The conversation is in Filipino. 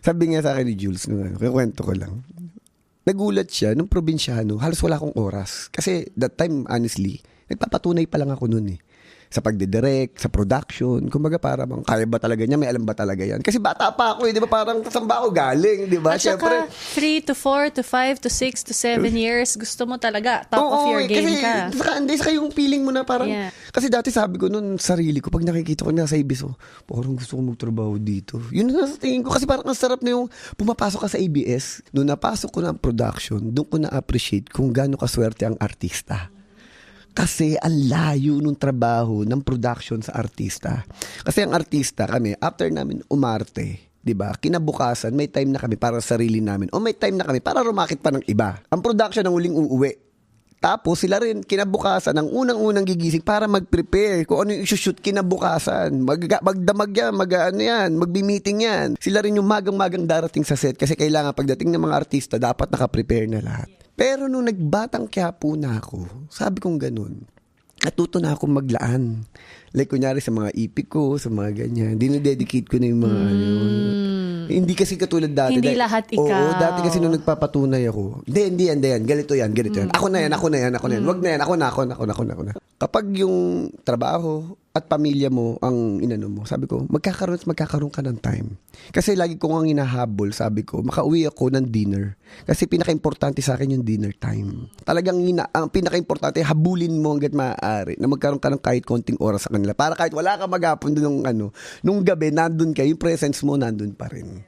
Sabi nga sa akin ni Jules, kukwento ko lang. Nagulat siya, nung probinsyano, halos wala akong oras. Kasi that time, honestly, nagpapatunay pa lang ako nun eh. Sa pagdidirect, sa production, kumbaga para bang kaya ba talaga niya, may alam ba talaga yan? Kasi bata pa ako eh, di ba parang saan ba ako galing, di ba? At saka 3 to 4 to 5 to 6 to 7 years, gusto mo talaga, top of your game ka. Hindi, saka yung feeling mo na parang, kasi dati sabi ko nun, sarili ko, pag nakikita ko na sa ABS, parang gusto ko magtrabaho dito. Yun na sa tingin ko, kasi parang ang sarap na yung pumapasok ka sa ABS. Noong napasok ko na ang production, doon ko na-appreciate kung gaano kaswerte ang artista. Kasi ang layo nung trabaho ng production sa artista. Kasi ang artista kami, after namin umarte, 'di ba? Kinabukasan, may time na kami para sa sarili namin o may time na kami para rumakit pa ng iba. Ang production ang huling uuwi. Tapos sila rin kinabukasan ang unang-unang gigising para mag-prepare kung ano yung i-shoot kinabukasan. Magdamag yan, magbi-meeting yan. Sila rin yung magang-magang darating sa set kasi kailangan pagdating ng mga artista dapat naka-prepare na lahat. Pero nung nagbatang Quiapo na ako, sabi kong ganun, natuto na akong maglaan. Like kunyari sa mga ipik ko, sa mga ganyan. Dinededicate ko na yung mga Hindi kasi katulad dati. Hindi lahat ikaw. Oo, dati kasi nung nagpapatunay ako. Hindi yan. Ganito yan. Ako na yan. Wag na yan. Ako na. Kapag yung trabaho at pamilya mo ang inano mo, sabi ko, magkakaroon ka ng time. Kasi lagi ko ang hinahabol, sabi ko, makauwi ako ng dinner. Kasi pinaka-importante sa akin yung dinner time. Talagang ang pinaka-importante, habulin mo hanggat maaari na magkaroon ka ng kahit konting oras sa kanila. Para kahit wala ka maghapon nung gabi, nandun ka, yung presence mo nandun pa rin.